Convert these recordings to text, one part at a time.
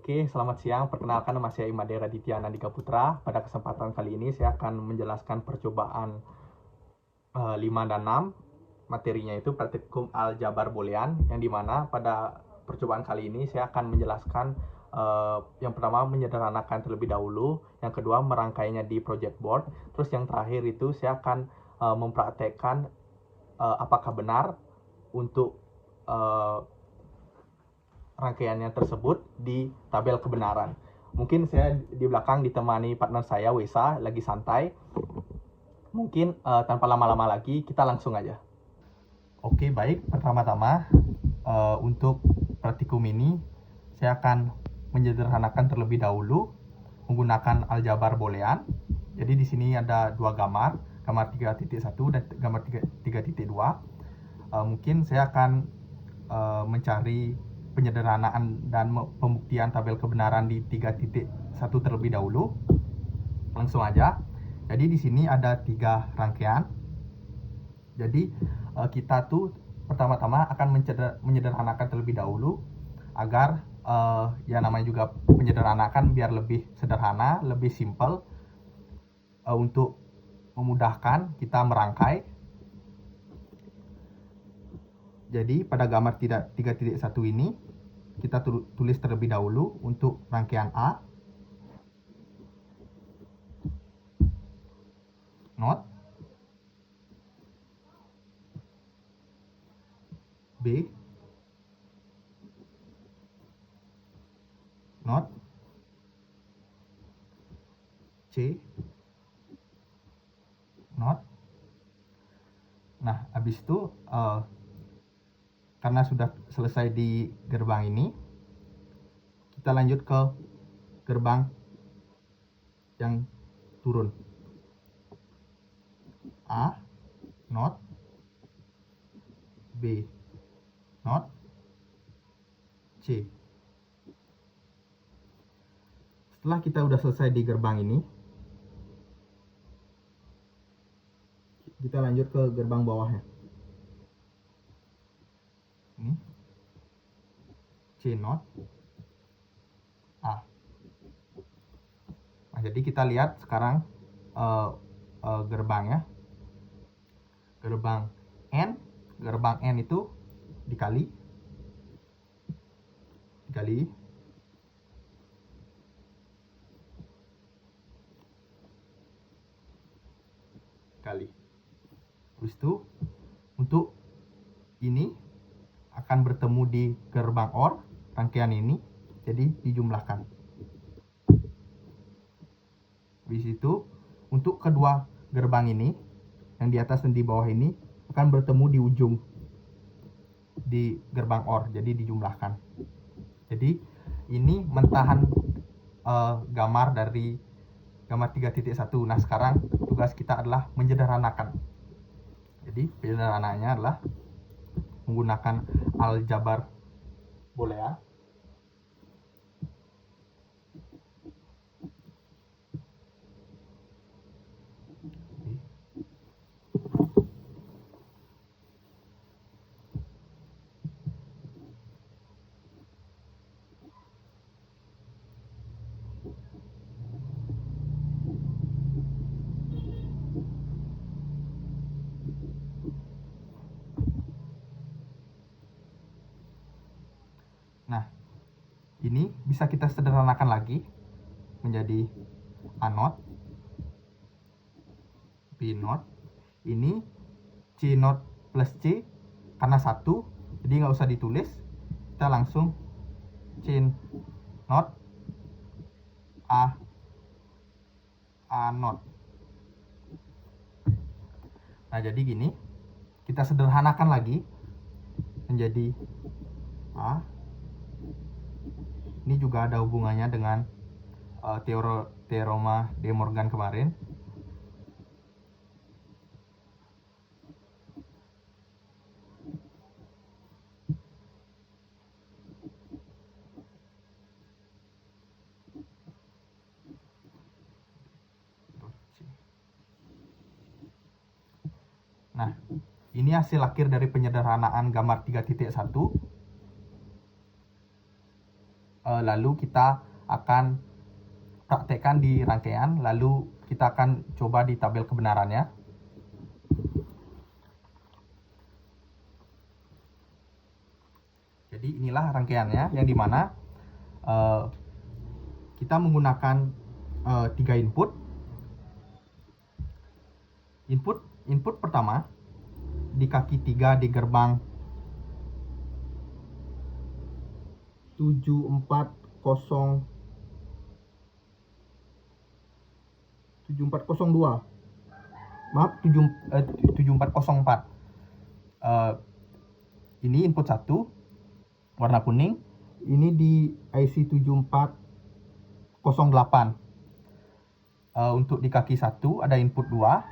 Oke, selamat siang. Perkenalkan, nama saya Imade Raditya Nandika Putra. Pada kesempatan kali ini saya akan menjelaskan percobaan 5 dan 6. Materinya itu praktikum aljabar boolean, yang dimana pada percobaan kali ini saya akan menjelaskan yang pertama menyederhanakan terlebih dahulu, yang kedua merangkainya di project board, terus yang terakhir itu saya akan mempraktekkan apakah benar untuk rangkaiannya tersebut di tabel kebenaran. Mungkin saya di belakang ditemani partner saya, Wesa, lagi santai. Mungkin tanpa lama-lama lagi, kita langsung aja. Oke, baik. Pertama-tama, untuk praktikum ini, saya akan menyederhanakan terlebih dahulu menggunakan aljabar boolean. Jadi di sini ada dua gambar 3.1 dan gambar 3.2. Mungkin saya akan mencari penyederhanaan dan pembuktian tabel kebenaran di 3.1 terlebih dahulu. Langsung aja. Jadi di sini ada 3 rangkaian. Jadi kita tuh pertama-tama akan menyederhanakan terlebih dahulu agar ya namanya juga menyederhanakan biar lebih sederhana, lebih simple, untuk memudahkan kita merangkai. Jadi pada gambar 3.1 ini kita tulis terlebih dahulu untuk rangkaian A, not, B, not, C, not. Nah, habis itu karena sudah selesai di gerbang ini, kita lanjut ke gerbang yang turun. A, not, B, not, C. Setelah kita udah selesai di gerbang ini, kita lanjut ke gerbang bawahnya. Ini C not A. Nah, jadi kita lihat sekarang gerbangnya. Gerbang N itu dikali Terus itu untuk ini akan bertemu di gerbang OR rangkaian ini, jadi dijumlahkan. Habis itu untuk kedua gerbang ini yang di atas dan di bawah ini akan bertemu di ujung di gerbang OR, jadi dijumlahkan. Jadi ini mentahan gambar dari gambar 3.1. Nah, sekarang tugas kita adalah menyederhanakan. Jadi penyederhanaannya adalah menggunakan aljabar boolean. Nah, ini bisa kita sederhanakan lagi menjadi A not, B not. Ini C not plus C karena 1, jadi nggak usah ditulis. Kita langsung C not A not. Nah, jadi gini, kita sederhanakan lagi menjadi A. Ini juga ada hubungannya dengan teorema De Morgan kemarin. Nah, ini hasil akhir dari penyederhanaan gambar 3.1. lalu kita akan praktekkan di rangkaian, lalu kita akan coba di tabel kebenarannya. Jadi inilah rangkaiannya, yang dimana kita menggunakan 3 input. Input pertama di kaki 3 di gerbang 7402. Maaf, 7404. Ini input 1 warna kuning. Ini di IC 7408. Untuk di kaki 1 ada input 2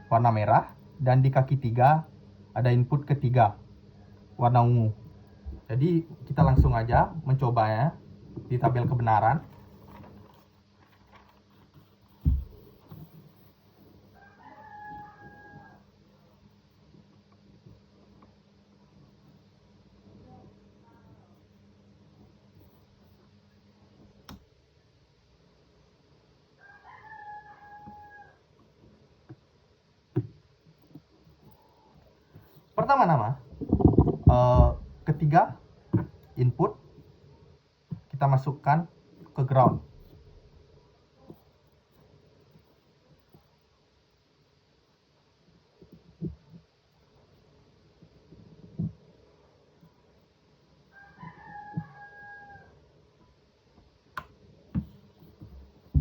warna merah, dan di kaki 3 ada input ketiga warna ungu. Jadi kita langsung aja mencobanya di tabel kebenaran. Pertama-tama, ketiga input kita masukkan ke ground.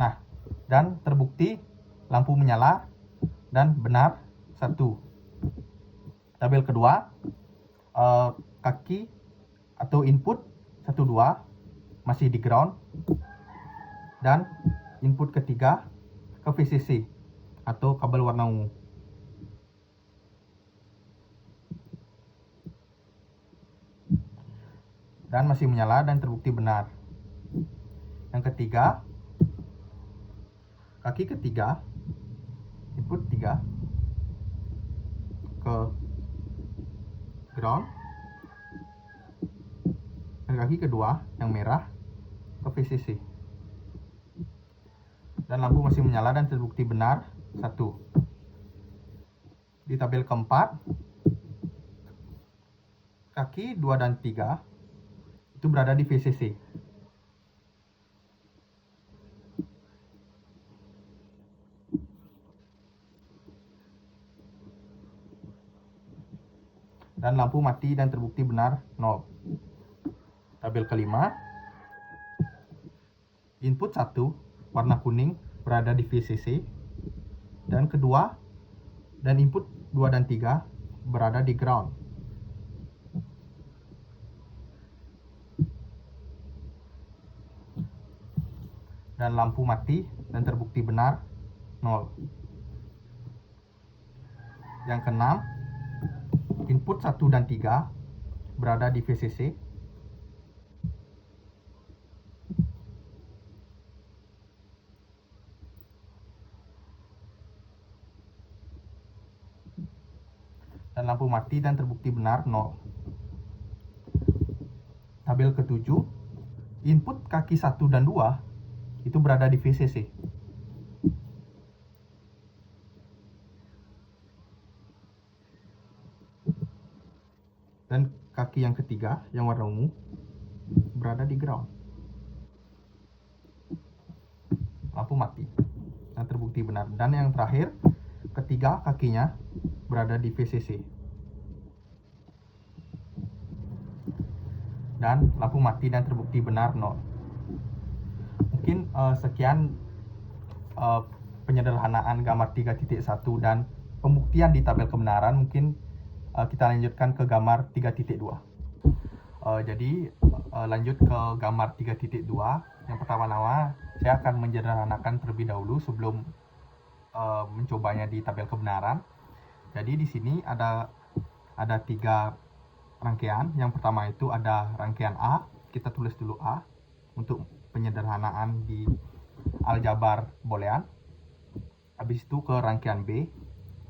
Nah, dan terbukti lampu menyala dan benar 1. Tabel kedua, kaki atau input 1, 2 masih di ground, dan input ketiga ke VCC atau kabel warna ungu. Dan masih menyala dan terbukti benar. Yang ketiga, kaki ketiga, input 3 ke ground, dan kaki kedua yang merah ke VCC, dan lampu masih menyala dan terbukti benar 1. Di tabel keempat, kaki 2 dan 3 itu berada di VCC. Dan lampu mati dan terbukti benar 0. Tabel kelima, input 1 warna kuning berada di VCC, dan input 2 dan 3 berada di ground. Dan lampu mati dan terbukti benar 0. Yang keenam, input 1 dan 3 berada di VCC, dan lampu mati dan terbukti benar 0. Tabel ketujuh, input kaki 1 dan 2 itu berada di VCC. Dan kaki yang ketiga yang warna ungu berada di ground. Lampu mati dan terbukti benar. Dan yang terakhir, ketiga kakinya berada di VCC. Dan lampu mati dan terbukti benar 0. Mungkin sekian penyederhanaan gambar 3.1 dan pembuktian di tabel kebenaran. Mungkin kita lanjutkan ke gambar 3.2. Jadi lanjut ke gambar 3.2. Yang pertama-tama saya akan menyederhanakan terlebih dahulu sebelum mencobanya di tabel kebenaran. Jadi di sini ada 3 rangkaian. Yang pertama itu ada rangkaian A. Kita tulis dulu A untuk penyederhanaan di aljabar boolean. Habis itu ke rangkaian B,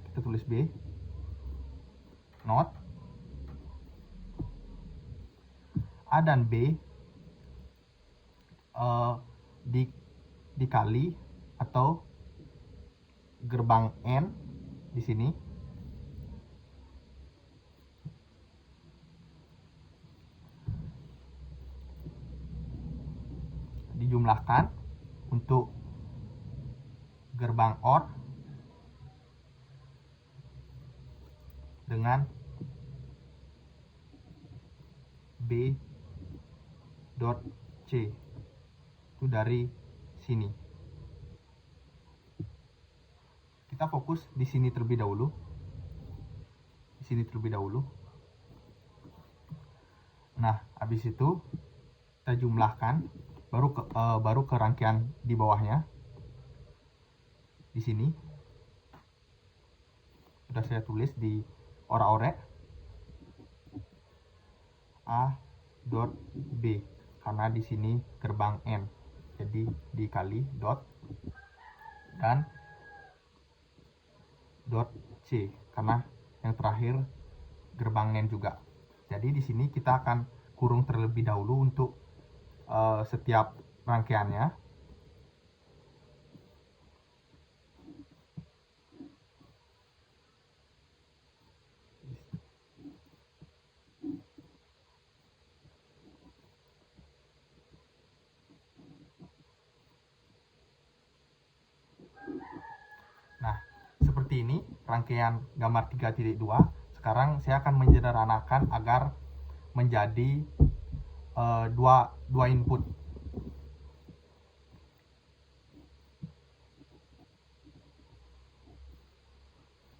kita tulis B, not. A dan B di dikali atau gerbang N di sini dijumlahkan untuk gerbang OR dengan B dot C itu dari sini. Kita fokus di sini terlebih dahulu. Di sini terlebih dahulu. Nah, habis itu kita jumlahkan baru ke rangkaian di bawahnya. Di sini sudah saya tulis di ora-orek A dot B karena di sini gerbang N. Jadi dikali dot dan dot C karena yang terakhir gerbang N juga. Jadi di sini kita akan kurung terlebih dahulu untuk setiap rangkaiannya. Nah, seperti ini rangkaian gambar 3.2. Sekarang saya akan menyederhanakan agar menjadi dua input.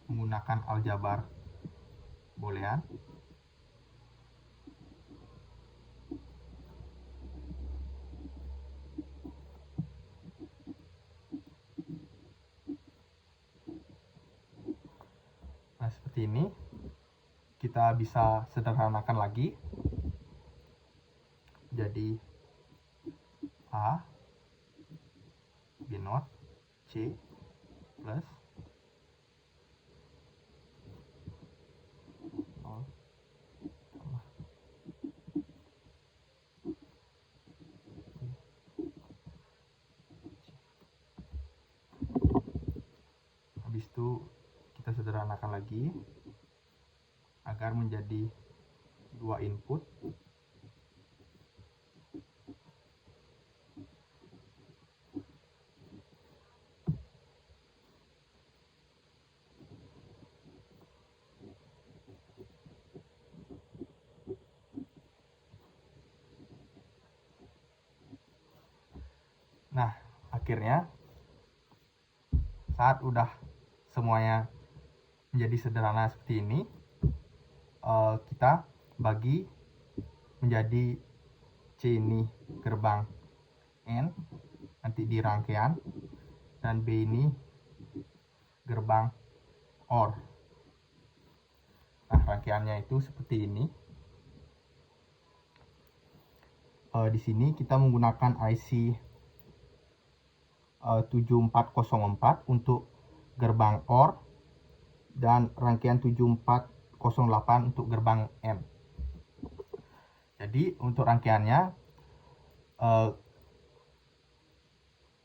Menggunakan aljabar boolean. Nah, seperti ini. Kita bisa sederhanakan lagi. Jadi A B not C plus 0 habis itu kita sederhanakan lagi agar menjadi dua input. Nah, akhirnya saat udah semuanya menjadi sederhana seperti ini, kita bagi menjadi C ini gerbang N nanti di rangkaian dan B ini gerbang OR. Nah, rangkaiannya itu seperti ini. Di sini kita menggunakan IC 7404 untuk gerbang OR dan rangkaian 7408 untuk gerbang M. Jadi untuk rangkaiannya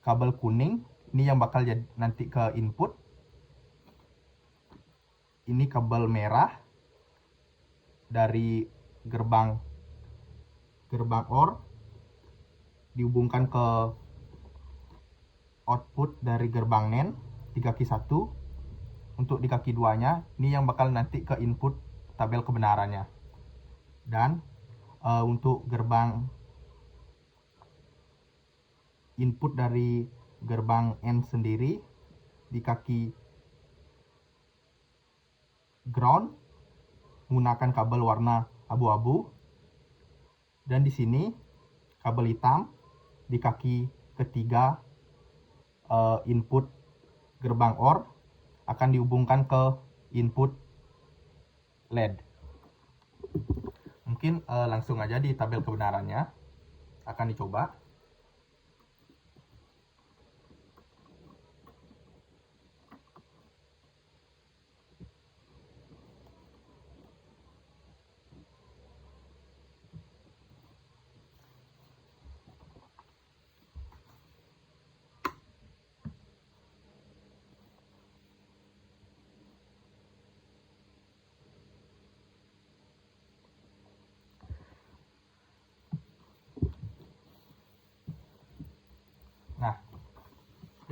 kabel kuning ini yang bakal jadi nanti ke input. Ini kabel merah dari gerbang OR dihubungkan ke output dari gerbang NAND di kaki 1. Untuk di kaki 2-nya ini yang bakal nanti ke input tabel kebenarannya. Dan untuk gerbang input dari gerbang N sendiri di kaki ground menggunakan kabel warna abu-abu, dan di sini kabel hitam di kaki ketiga input gerbang OR akan dihubungkan ke input LED. Mungkin langsung aja di tabel kebenarannya akan dicoba.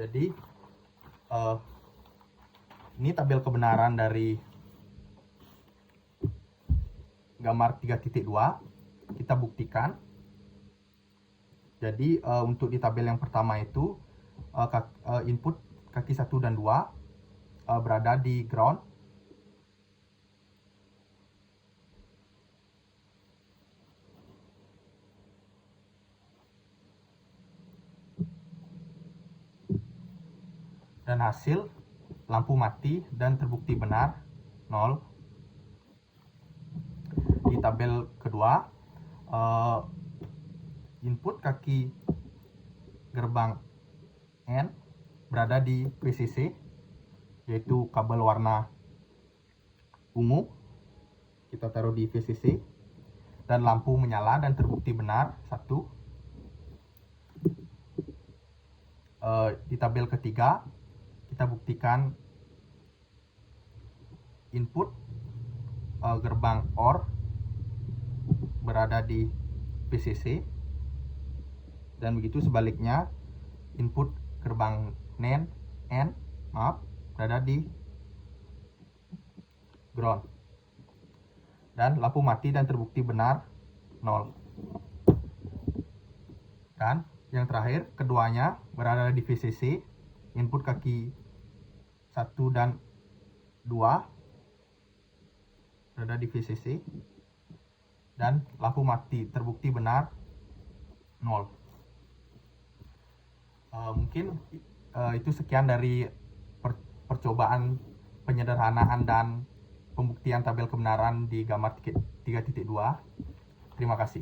Jadi ini tabel kebenaran dari gambar 3.2. Kita buktikan. Jadi untuk di tabel yang pertama itu input kaki 1 dan 2 berada di ground. Dan hasil lampu mati dan terbukti benar 0. Di tabel kedua, input kaki gerbang N berada di VCC, yaitu kabel warna ungu. Kita taruh di VCC dan lampu menyala dan terbukti benar 1. Di tabel ketiga kita buktikan input gerbang OR berada di VCC, dan begitu sebaliknya input gerbang N berada di ground, dan lampu mati dan terbukti benar 0. Dan yang terakhir, keduanya berada di VCC, input kaki 1 dan 2 berada di VCC, dan lampu mati terbukti benar 0. Mungkin itu sekian dari percobaan penyederhanaan dan pembuktian tabel kebenaran di gambar 3.2. Terima kasih.